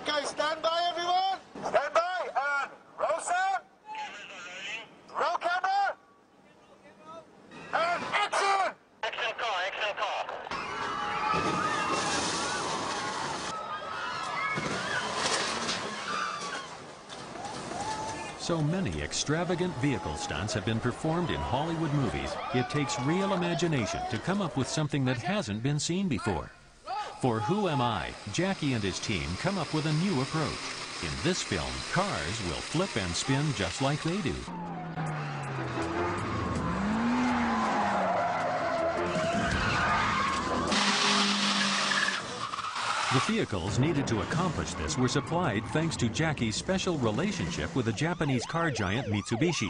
Okay, stand by, everyone. Stand by, and roll sound. Roll camera. And action! Action car, action car. So many extravagant vehicle stunts have been performed in Hollywood movies, it takes real imagination to come up with something that hasn't been seen before. For Who Am I?, Jackie and his team come up with a new approach. In this film, cars will flip and spin just like they do. The vehicles needed to accomplish this were supplied thanks to Jackie's special relationship with the Japanese car giant Mitsubishi.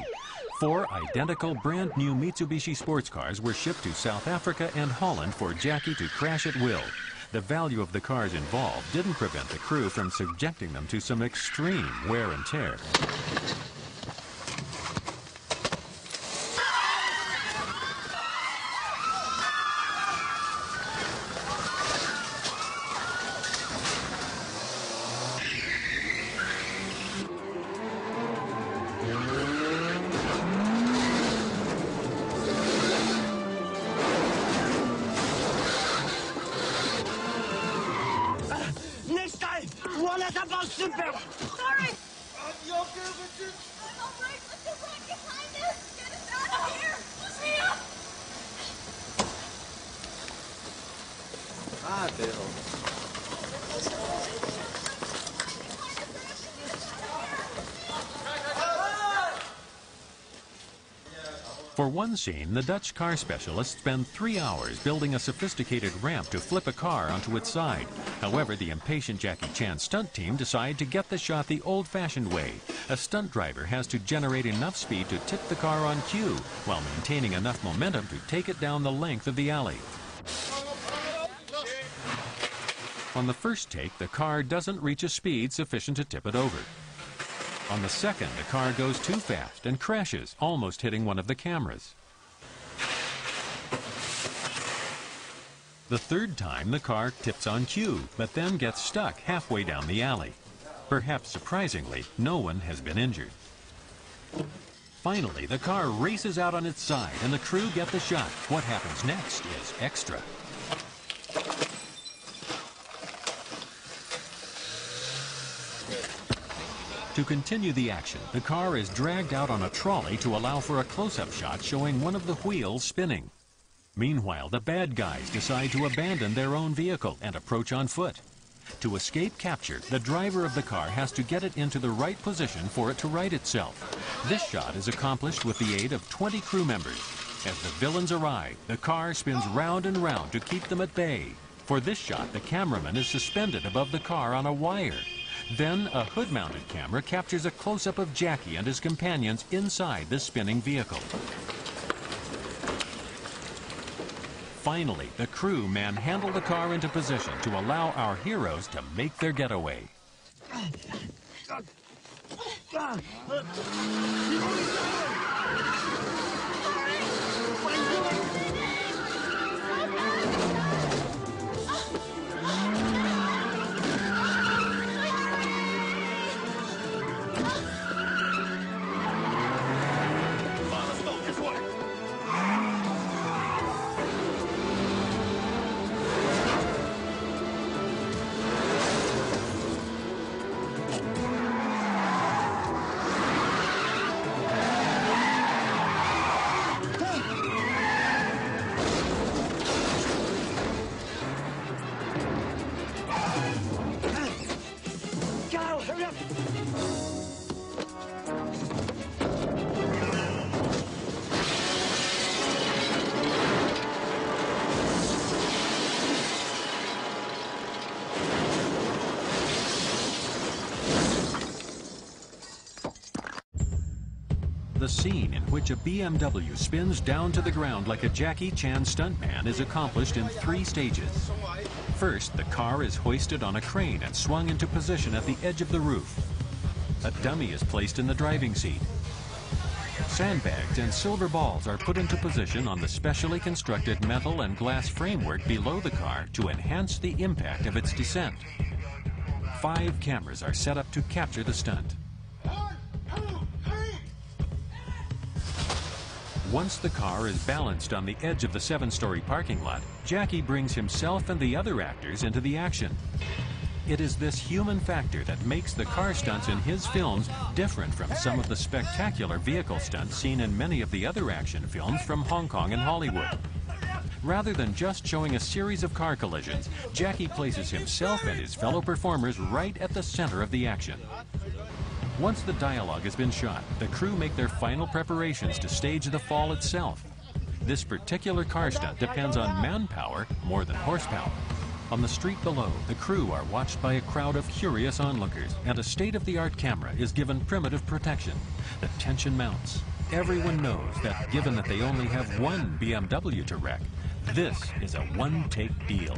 4 identical brand new Mitsubishi sports cars were shipped to South Africa and Holland for Jackie to crash at will. The value of the cars involved didn't prevent the crew from subjecting them to some extreme wear and tear. Sorry. You okay with this? I'm all right. Let's go right behind us. Get us out of here. Hurry up. Ah, pero. For one scene, the Dutch car specialists spend 3 hours building a sophisticated ramp to flip a car onto its side. However, the impatient Jackie Chan stunt team decide to get the shot the old-fashioned way. A stunt driver has to generate enough speed to tip the car on cue, while maintaining enough momentum to take it down the length of the alley. On the first take, the car doesn't reach a speed sufficient to tip it over. On the second, the car goes too fast and crashes, almost hitting one of the cameras. The third time, the car tips on cue, but then gets stuck halfway down the alley. Perhaps surprisingly, no one has been injured. Finally, the car races out on its side, and the crew get the shot. What happens next is extra. To continue the action, the car is dragged out on a trolley to allow for a close-up shot showing one of the wheels spinning. Meanwhile, the bad guys decide to abandon their own vehicle and approach on foot. To escape capture, the driver of the car has to get it into the right position for it to right itself. This shot is accomplished with the aid of 20 crew members. As the villains arrive, the car spins round and round to keep them at bay. For this shot, the cameraman is suspended above the car on a wire. Then, a hood-mounted camera captures a close-up of Jackie and his companions inside the spinning vehicle. Finally, the crew manhandle the car into position to allow our heroes to make their getaway. The scene in which a BMW spins down to the ground like a Jackie Chan stuntman is accomplished in 3 stages. First, the car is hoisted on a crane and swung into position at the edge of the roof. A dummy is placed in the driving seat. Sandbags and silver balls are put into position on the specially constructed metal and glass framework below the car to enhance the impact of its descent. 5 cameras are set up to capture the stunt. 1, 2, 3. Once the car is balanced on the edge of the 7-story parking lot, Jackie brings himself and the other actors into the action. It is this human factor that makes the car stunts in his films different from some of the spectacular vehicle stunts seen in many of the other action films from Hong Kong and Hollywood. Rather than just showing a series of car collisions, Jackie places himself and his fellow performers right at the center of the action. Once the dialogue has been shot, the crew make their final preparations to stage the fall itself. This particular car stunt depends on manpower more than horsepower. On the street below, the crew are watched by a crowd of curious onlookers, and a state-of-the-art camera is given primitive protection. The tension mounts. Everyone knows that given that they only have one BMW to wreck, this is a one-take deal.